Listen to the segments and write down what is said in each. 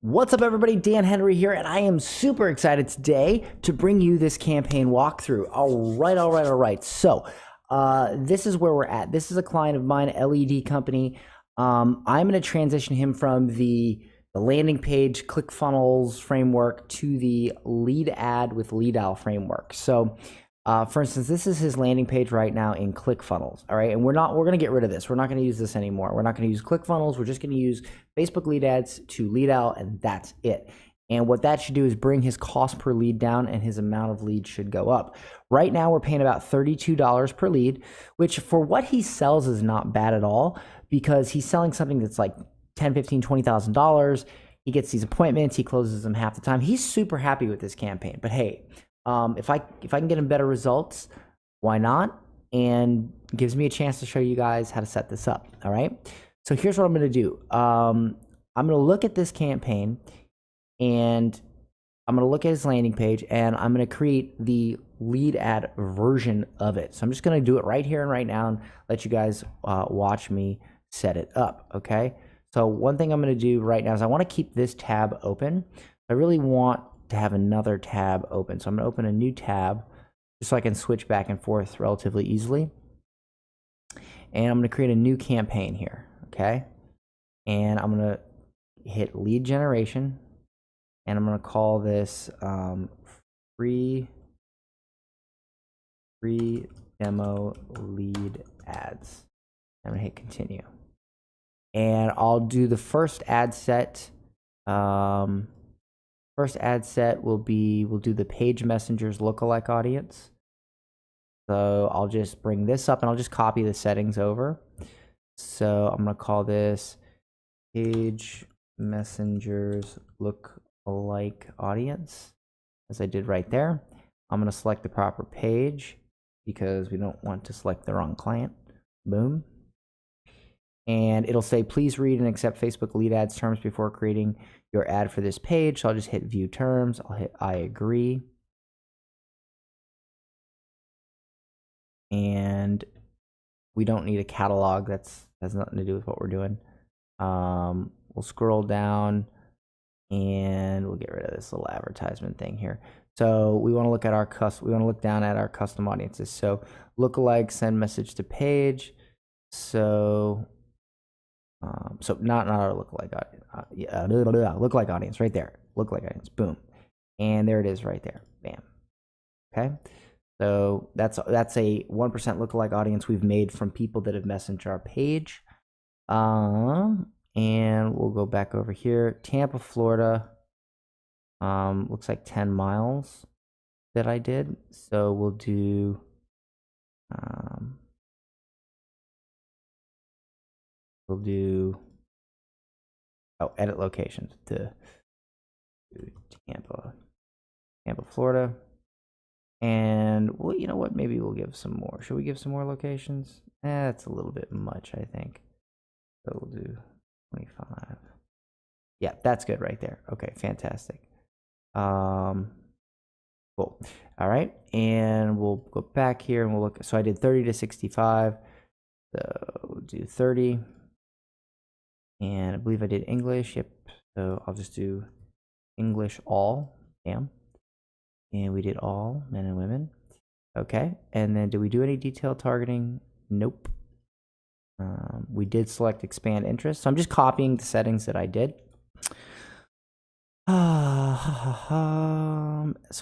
What's up, everybody? Dan Henry here, and I am super excited today to bring you this campaign walkthrough. All right. So, this is where we're at. This is a client of mine, LED company. I'm going to transition him from the landing page ClickFunnels framework to the lead ad with LeadOwl framework. So, for instance, this is his landing page right now in ClickFunnels. All right, and we're going to get rid of this. We're not going to use this anymore. We're not going to use ClickFunnels. We're just going to use Facebook lead ads to LeadOwl, and that's it. And what that should do is bring his cost per lead down, and his amount of leads should go up. Right now, we're paying about $32 per lead, which for what he sells is not bad at all, because he's selling something that's like $10, $15, $20,000. He gets these appointments. He closes them half the time. He's super happy with this campaign. But hey, if I can get him better results, why not? And gives me a chance to show you guys how to set this up. All right. So here's what I'm going to do. I'm going to look at this campaign, and I'm going to look at his landing page, and I'm going to create the lead ad version of it. So I'm just going to do it right here and right now and let you guys watch me set it up. Okay. So one thing I'm going to do right now is I want to keep this tab open. I really want to have another tab open. So I'm going to open a new tab just so I can switch back and forth relatively easily. And I'm going to create a new campaign here. Okay. And I'm going to hit lead generation, and I'm going to call this free demo lead ads. I'm going to hit continue. And I'll do the first ad set. First ad set we'll do the Page Messengers lookalike audience. So I'll just bring this up, and I'll just copy the settings over. So I'm going to call this Page Messengers lookalike audience, as I did right there. I'm going to select the proper page because we don't want to select the wrong client. Boom. And it'll say, please read and accept Facebook lead ads terms before creating your ad for this page. So I'll just hit view terms. I'll hit I agree. And we don't need a catalog. That has nothing to do with what we're doing. We'll scroll down, and we'll get rid of this little advertisement thing here. So we want to look at look down at our custom audiences. So lookalike, send message to page. So not our lookalike audience. Lookalike audience right there. Lookalike audience. Boom, and there it is right there. Bam. Okay. So that's a 1% lookalike audience we've made from people that have messaged our page. And we'll go back over here. Tampa, Florida. Looks like 10 miles that I did. So we'll do edit locations to Tampa, Florida. And well, you know what? Maybe we'll give some more. Should we give some more locations? That's a little bit much, I think. So we'll do 25. Yeah, that's good right there. Okay, fantastic. Cool. All right, and we'll go back here and we'll look. So I did 30 to 65. So we'll do 30. And I believe I did English. Yep. So I'll just do English all. Bam. And we did all, men and women. Okay. And then did we do any detailed targeting? Nope. We did select expand interest. So I'm just copying the settings that I did. So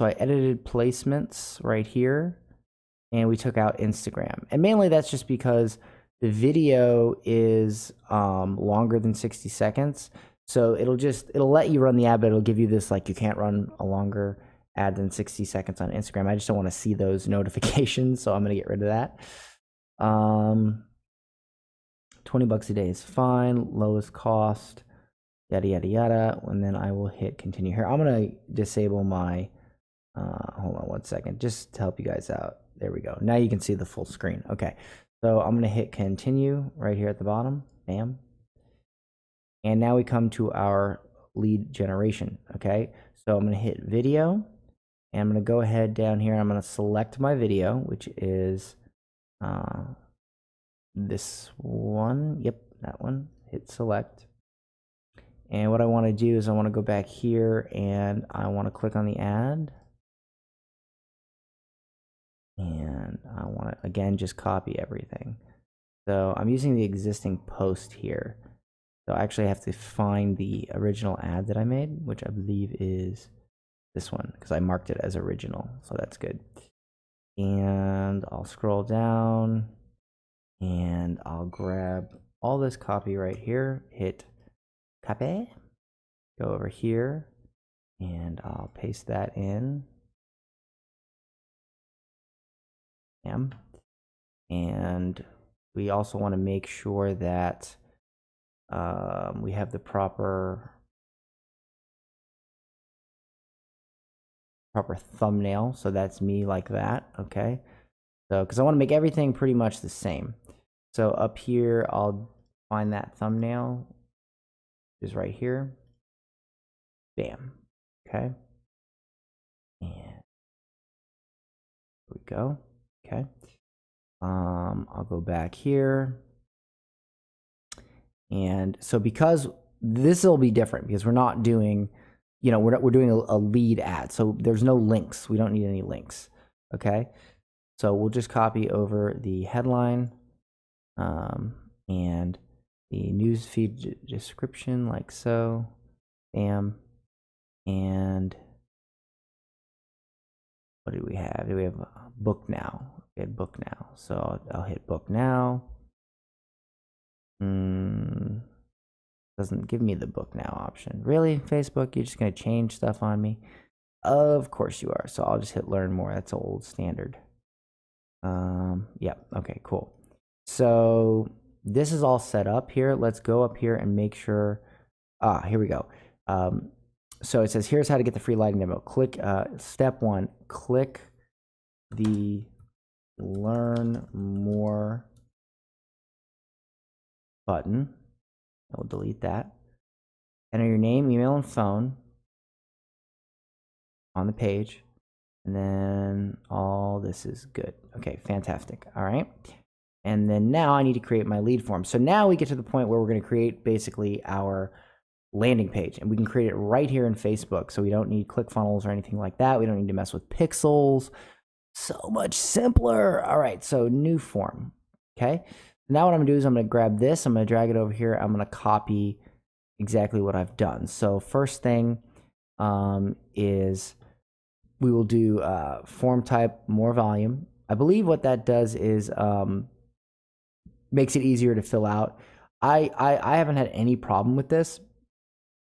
I edited placements right here, and we took out Instagram. And mainly that's just because the video is longer than 60 seconds. So it'll let you run the ad, but it'll give you this, like, you can't run a longer ad than 60 seconds on Instagram. I just don't want to see those notifications, so I'm going to get rid of that. $20 a day is fine. Lowest cost, yada, yada, yada. And then I will hit continue here. I'm going to disable my, hold on one second, just to help you guys out. There we go. Now you can see the full screen. Okay. So I'm going to hit continue right here at the bottom. Bam. And now we come to our lead generation. Okay. So I'm going to hit video, and I'm going to go ahead down here, and I'm going to select my video, which is this one. Yep, that one. Hit select. And what I want to do is I want to go back here and I want to click on the ad. And I want to, again, just copy everything. So I'm using the existing post here. So I actually have to find the original ad that I made, which I believe is this one, because I marked it as original. So that's good. And I'll scroll down and I'll grab all this copy right here, hit copy, go over here, and I'll paste that in. And we also want to make sure that we have the proper thumbnail. So that's me like that. Okay. So, because I want to make everything pretty much the same. So up here, I'll find that thumbnail, which is right here. Bam. Okay. And here we go. Okay. I'll go back here. And so because this will be different because we're not doing, you know, we're doing a lead ad. So there's no links. We don't need any links. Okay. So we'll just copy over the headline and the newsfeed description like so. Bam. And what do we have? Do we have book now? We had book now. So I'll hit book now. Doesn't give me the book now option. Really, Facebook? You're just going to change stuff on me? Of course you are. So I'll just hit learn more. That's old standard. Yeah. Okay, cool. So this is all set up here. Let's go up here and make sure. Here we go. So it says, here's how to get the free lighting demo. Click, step 1, click the learn more button. I'll delete that. Enter your name, email, and phone on the page. And then all this is good. Okay, fantastic. All right. And then now I need to create my lead form. So now we get to the point where we're going to create basically our landing page, and we can create it right here in Facebook. So we don't need ClickFunnels or anything like that. We don't need to mess with pixels. So much simpler. All right, so new form. Okay. Now what I'm gonna do is I'm gonna grab this. I'm gonna drag it over here. I'm gonna copy exactly what I've done. So first thing is we will do form type, more volume. I believe what that does is makes it easier to fill out. I haven't had any problem with this.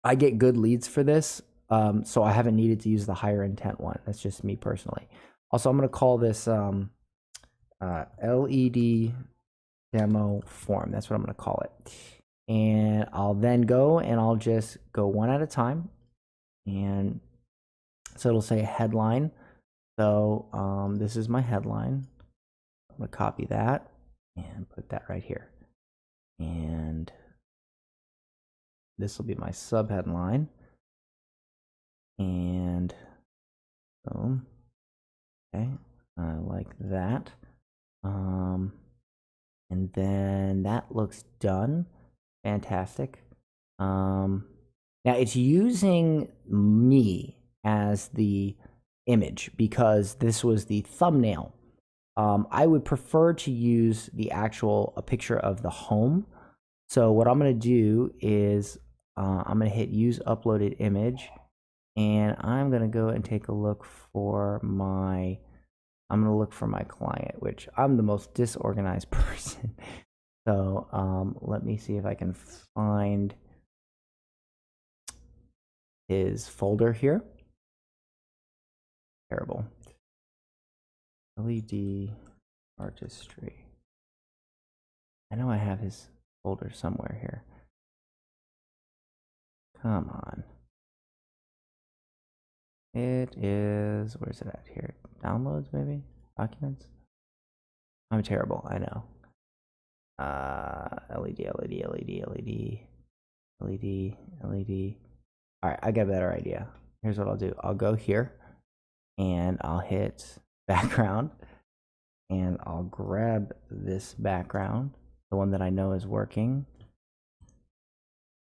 I get good leads for this, so I haven't needed to use the higher intent one. That's just me personally. Also, I'm going to call this LED demo form. That's what I'm going to call it. And I'll then go and I'll just go one at a time. And so it'll say headline. So this is my headline. I'm going to copy that and put that right here. And this will be my sub headline. And boom. Okay, like that. And then that looks done. Fantastic. Now it's using me as the image because this was the thumbnail. I would prefer to use the actual a picture of the home. So what I'm going to do is I'm going to hit use uploaded image, and I'm going to go and take a look for my client, which I'm the most disorganized person. So let me see if I can find his folder here. Terrible. LED artistry. I know I have his folder somewhere here. Come on. It is, where's it at here? Downloads, maybe? Documents? I'm terrible, I know. LED. All right, I got a better idea. Here's what I'll do. I'll go here and I'll hit background and I'll grab this background, the one that I know is working.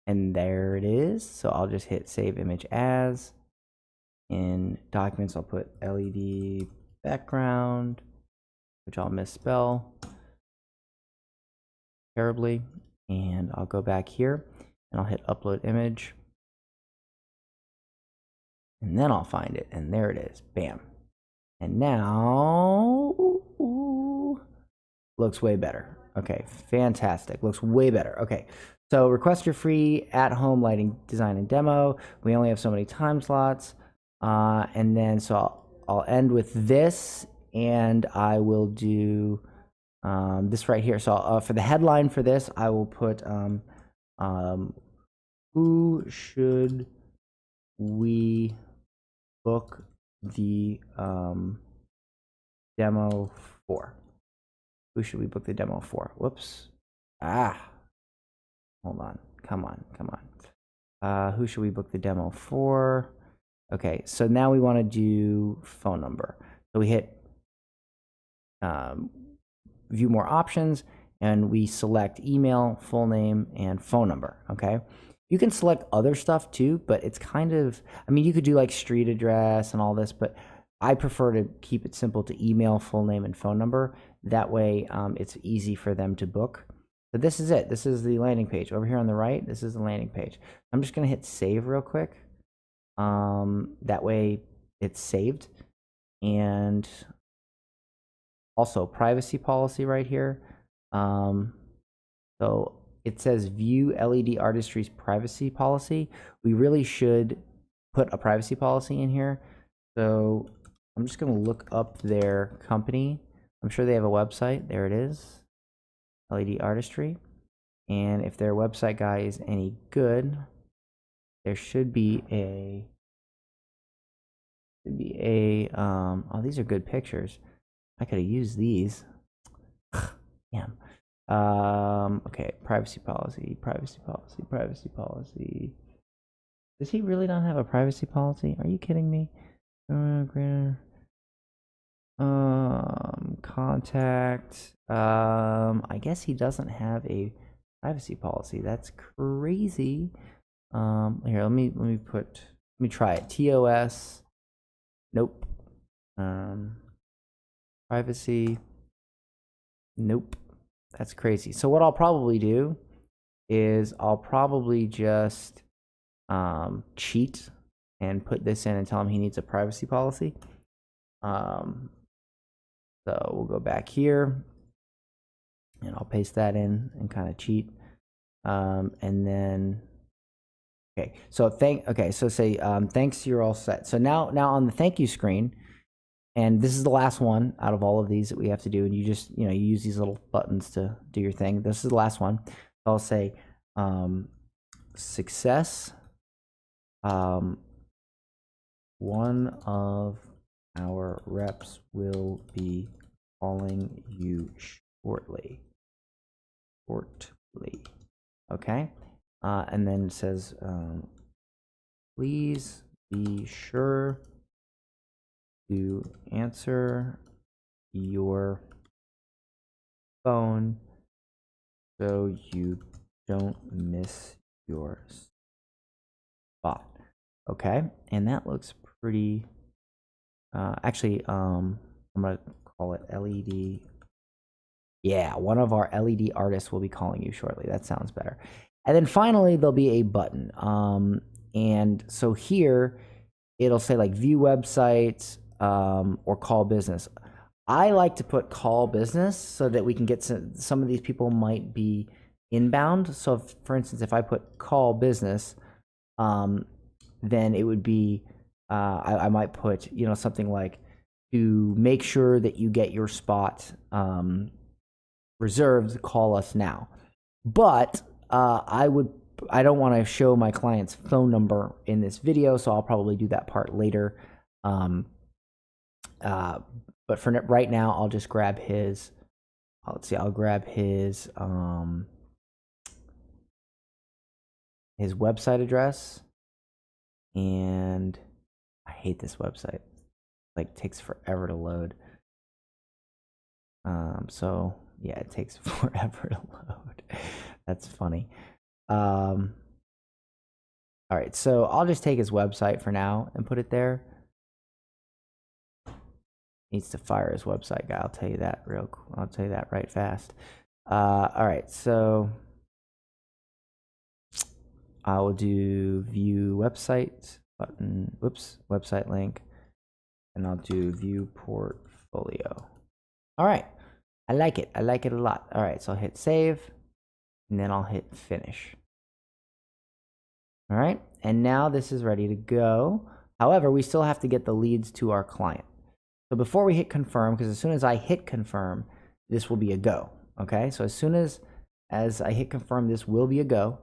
And there it is. So I'll just hit save image as. In documents, I'll put LED background, which I'll misspell terribly. And I'll go back here and I'll hit upload image. And then I'll find it. And there it is. Bam. And now, looks way better. Okay, fantastic. Looks way better. Okay, so request your free at-home lighting design and demo. We only have so many time slots. And then, so I'll end with this, and I will do this right here. So for the headline for this, I will put who should we book the demo for? Who should we book the demo for? Whoops. Hold on. Come on. Who should we book the demo for? Okay, so now we want to do phone number. So we hit view more options, and we select email, full name, and phone number. Okay. You can select other stuff too, but it's kind of, I mean, you could do like street address and all this, but I prefer to keep it simple to email, full name, and phone number. That way it's easy for them to book. But this is it. This is the landing page. Over here on the right, this is the landing page. I'm just going to hit save real quick. That way it's saved. And also privacy policy right here. So it says view LED Artistry's privacy policy. We really should put a privacy policy in here. So I'm just going to look up their company. I'm sure they have a website. There it is, LED Artistry. And if their website guy is any good, there should be a, oh, these are good pictures. I could have used these. Damn. Okay, privacy policy. Does he really not have a privacy policy? Are you kidding me? Contact. I guess he doesn't have a privacy policy. That's crazy. Here, let me try it. TOS. Nope. Privacy. Nope. That's crazy. So what I'll probably do is I'll probably just cheat and put this in and tell him he needs a privacy policy. So we'll go back here and I'll paste that in and kind of cheat. And then, okay, so say thanks, you're all set. So now on the thank you screen, and this is the last one out of all of these that we have to do, and you just, you use these little buttons to do your thing. This is the last one. I'll say success. One of our reps will be calling you shortly. Okay. And then it says, please be sure to answer your phone so you don't miss your spot. Okay, and that looks pretty, actually, I'm gonna call it LED. Yeah, one of our LED artists will be calling you shortly. That sounds better. And then finally, there'll be a button. And so here, it'll say like view websites or call business. I like to put call business so that we can get some of these people might be inbound. So if, for instance, if I put call business, then it would be, I might put, something like to make sure that you get your spot reserved, call us now. But I don't want to show my client's phone number in this video, so I'll probably do that part later. But for right now, I'll just grab his, let's see, I'll grab his website address. And I hate this website. Like, takes forever to load. So yeah, it takes forever to load. That's funny. All right, so I'll just take his website for now and put it there. Needs to fire his website guy. I'll tell you that I'll tell you that right fast. All right, so I will do view website button. Whoops, website link, and I'll do view portfolio. All right, I like it. I like it a lot. All right, so I'll hit save, and then I'll hit finish. All right, and now this is ready to go. However, we still have to get the leads to our client. So before we hit confirm, because as soon as I hit confirm, this will be a go. Okay, so as soon as I hit confirm, this will be a go,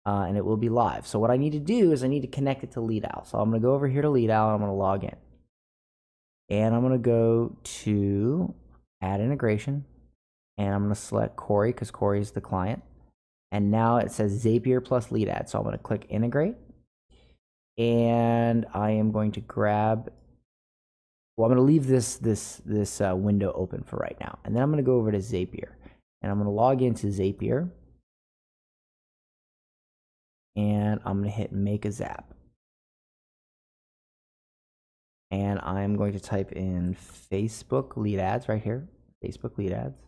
and it will be live. So what I need to do is I need to connect it to LeadOwl. So I'm going to go over here to LeadOwl, and I'm going to log in. And I'm going to go to add integration, and I'm going to select Corey because Corey is the client. And now it says Zapier plus LeadAds. So I'm going to click integrate, and I am going to grab. Well, I'm going to leave this window open for right now, and then I'm going to go over to Zapier, and I'm going to log into Zapier, and I'm going to hit Make a Zap, and I'm going to type in Facebook Lead Ads right here, Facebook Lead Ads,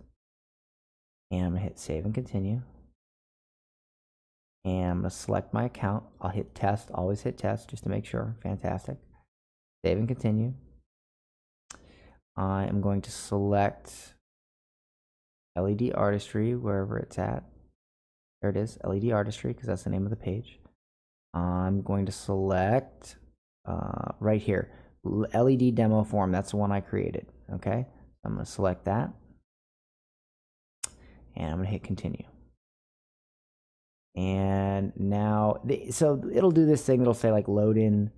and I'm going to hit Save and Continue, and I'm going to select my account. I'll hit Test, always hit Test just to make sure. Fantastic. Save and Continue. I am going to select LED Artistry wherever it's at. There it is, LED Artistry, because that's the name of the page. I'm going to select right here, LED Demo Form. That's the one I created. Okay, I'm going to select that, and I'm going to hit Continue. And now, so it'll do this thing. It'll say like load in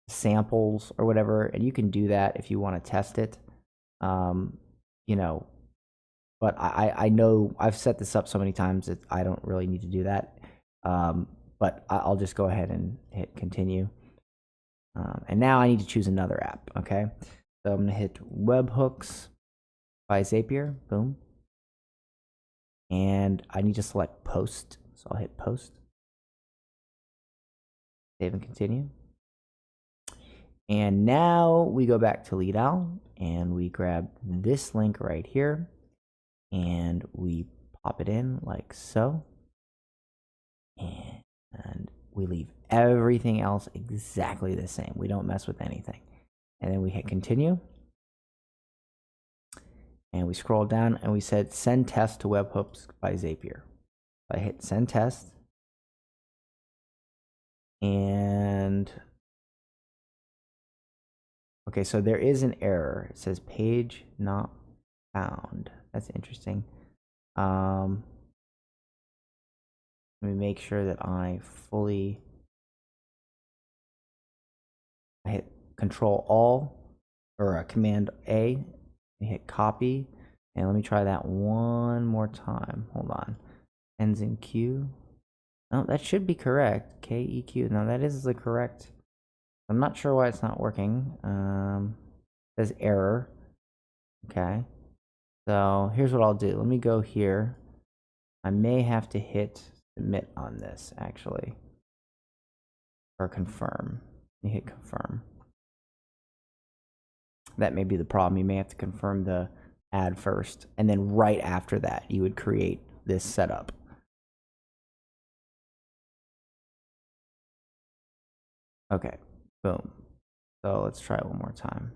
samples or whatever, and you can do that if you want to test it. You know, but I know I've set this up so many times that I don't really need to do that. But I'll just go ahead and hit continue. And now I need to choose another app. Okay, so I'm gonna hit Webhooks by Zapier. Boom. And I need to select Post, so I'll hit Post. Save and continue. And now we go back to LeadOwl, and we grab this link right here, and we pop it in like so. And we leave everything else exactly the same. We don't mess with anything. And then we hit continue. And we scroll down, and we said send test to Webhooks by Zapier. I hit send test. And okay, so there is an error. It says page not found. That's interesting. Let me make sure that I hit Control All or Command A and hit copy. And let me try that one more time. Hold on. Ends in Q. No, that should be correct. KEQ. No, that is the correct. I'm not sure why it's not working. Says error. Okay. So here's what I'll do. Let me go here. I may have to hit submit on this actually. Or confirm. Let me hit confirm. That may be the problem. You may have to confirm the ad first, and then right after that, you would create this setup. Okay, boom. So let's try it one more time.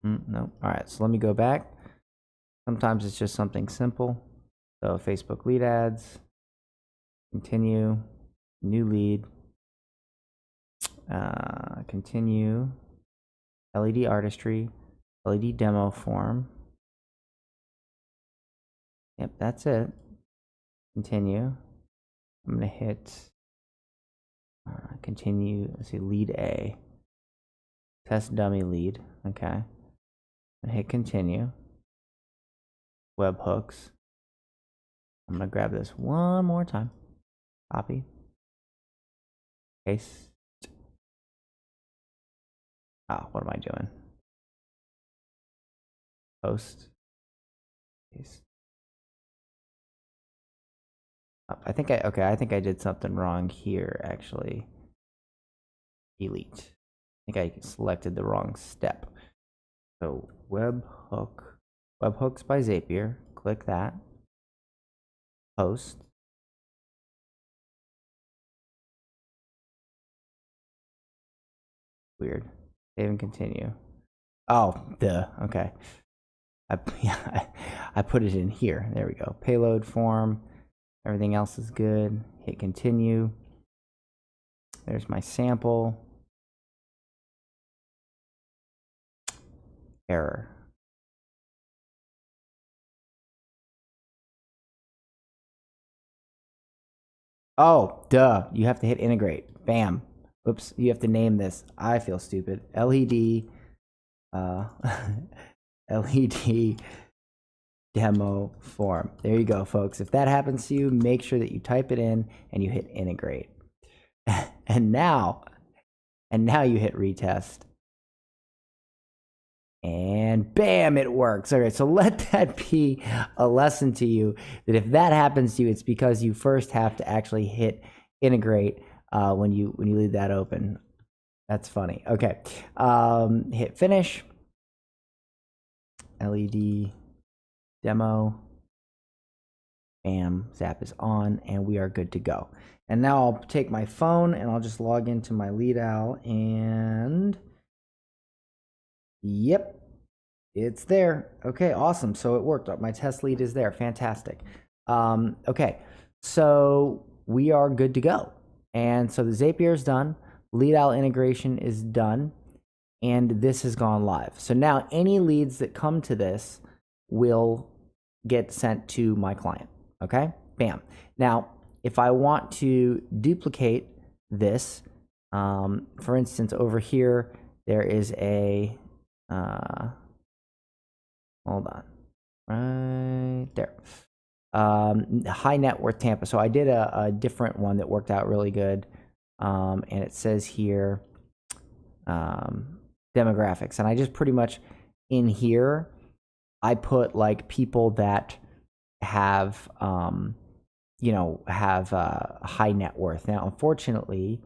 No. All right, so let me go back. Sometimes it's just something simple. So Facebook Lead Ads, continue, new lead, continue, LED Artistry, LED Demo Form. Yep, that's it. Continue. I'm going to hit continue. Let's see, lead A. Test dummy lead. Okay. And hit continue. Webhooks. I'm going to grab this one more time. Copy. Paste. What am I doing? Post. Paste. I think I think I did something wrong here, actually. Delete. I think I selected the wrong step. So webhooks by Zapier. Click that. Post. Weird. Save and continue. Oh, duh. Okay. I put it in here. There we go. Payload form. Everything else is good. Hit continue. There's my sample. Error. Oh, duh. You have to hit integrate. Bam. Oops. You have to name this. I feel stupid. LED. LED demo form. There you go, folks. If that happens to you, make sure that you type it in and you hit integrate. and now you hit retest. And bam, it works. All right, so let that be a lesson to you that if that happens to you, it's because you first have to actually hit integrate when you leave that open. That's funny. Okay, hit finish. LED demo. Bam, Zap is on, and we are good to go. And now I'll take my phone and I'll just log into my LeadOwl, and yep, it's there. Okay, awesome. So it worked. My test lead is there. Fantastic. Okay, so we are good to go. And so the Zapier is done. LeadOwl integration is done. And this has gone live. So now any leads that come to this will get sent to my client. Okay, bam. Now, if I want to duplicate this, for instance, over here, there is a, hold on, right there. High net worth Tampa. So I did a different one that worked out really good. And it says here, demographics. And I just pretty much in here, I put like people that have, have high net worth. Now, unfortunately,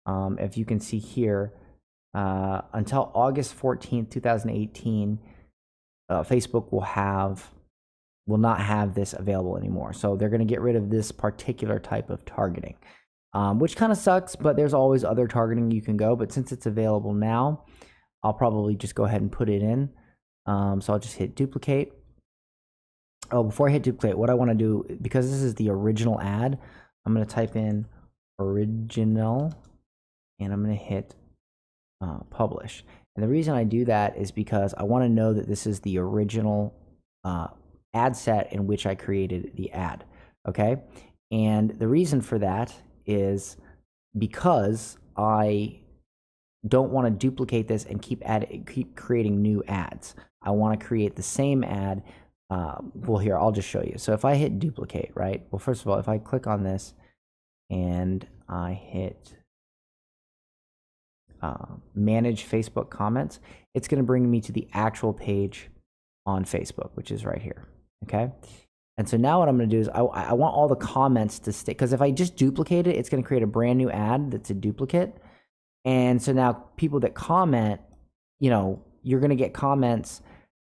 if you can see here, until August 14th, 2018, Facebook will not have this available anymore. So they're going to get rid of this particular type of targeting, which kind of sucks, but there's always other targeting you can go. But since it's available now, I'll probably just go ahead and put it in. So I'll just hit duplicate. Oh, before I hit duplicate, what I want to do, because this is the original ad, I'm going to type in original, and I'm going to hit publish. And the reason I do that is because I want to know that this is the original ad set in which I created the ad. Okay. And the reason for that is because I don't want to duplicate this and keep creating new ads. I want to create the same ad. Well, here, I'll just show you. So if I hit duplicate, right? Well, first of all, if I click on this and I hit manage Facebook comments, it's going to bring me to the actual page on Facebook, which is right here. Okay. And so now what I'm going to do is I want all the comments to stay, because if I just duplicate it, it's going to create a brand new ad that's a duplicate. And so now people that comment, you're going to get comments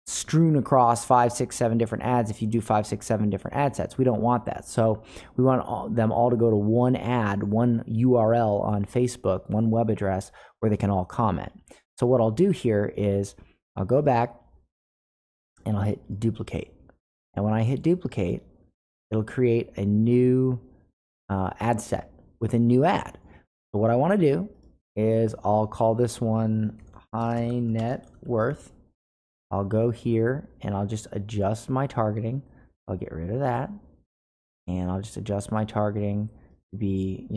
strewn across 5, 6, 7 different ads if you do 5, 6, 7 different ad sets. We don't want that. So we want them all to go to one ad, one URL on Facebook, one web address where they can all comment. So what I'll do here is I'll go back and I'll hit duplicate. And when I hit duplicate, it'll create a new ad set with a new ad. So what I want to do is I'll call this one high net worth. I'll go here and I'll just adjust my targeting. I'll get rid of that. And I'll just adjust my targeting to be,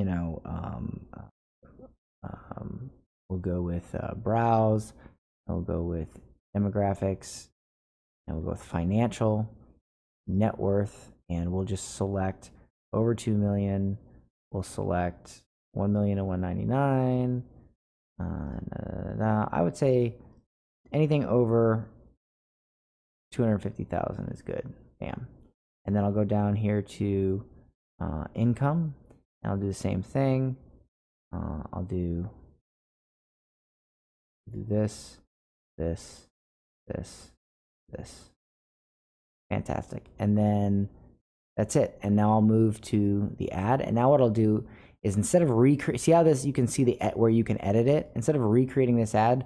we'll go with browse. We'll go with demographics. And we'll go with financial, net worth. And we'll just select over 2 million. We'll select 1 million and 199. I would say anything over 250,000 is good. Bam. And then I'll go down here to income. And I'll do the same thing. I'll do this, this, this, this. Fantastic. And then that's it. And now I'll move to the ad. And now what I'll do is instead of see how this, you can see the where you can edit it. Instead of recreating this ad,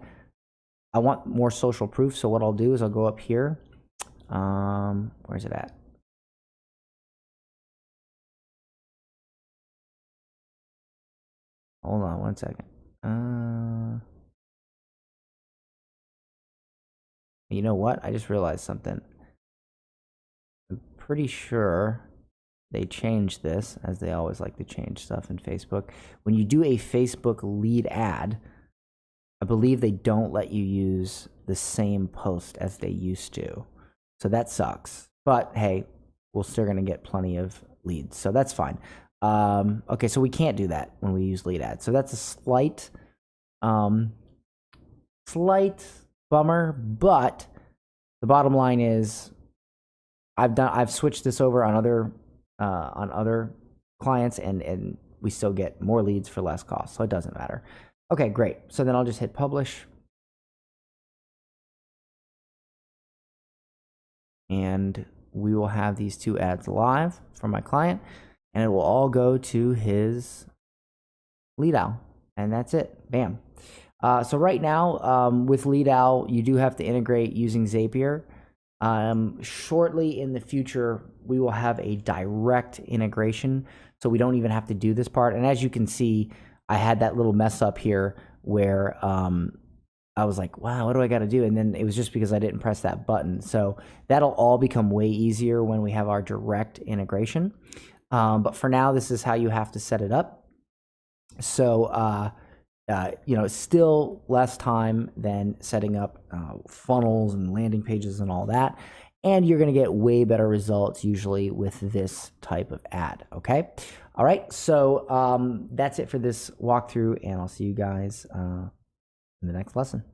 I want more social proof. So what I'll do is I'll go up here. Where's it at? Hold on 1 second. You know what? I just realized something. I'm pretty sure they changed this, as they always like to change stuff in Facebook. When you do a Facebook lead ad, I believe they don't let you use the same post as they used to. So that sucks. But hey, we're still going to get plenty of leads. So that's fine. Okay, so we can't do that when we use lead ads. So that's a slight bummer, but the bottom line is I've switched this over on other clients, and we still get more leads for less cost, so it doesn't matter. Okay, great. So then I'll just hit publish. And we will have these 2 ads live for my client, and it will all go to his lead owl, and that's it. Bam. So right now, with lead owl, you do have to integrate using Zapier. Shortly in the future, we will have a direct integration, so we don't even have to do this part. And as you can see, I had that little mess up here where I was like, wow, what do I got to do? And then it was just because I didn't press that button. So that'll all become way easier when we have our direct integration. But for now, this is how you have to set it up. So, it's still less time than setting up funnels and landing pages and all that. And you're going to get way better results usually with this type of ad. Okay. All right. So that's it for this walkthrough, and I'll see you guys in the next lesson.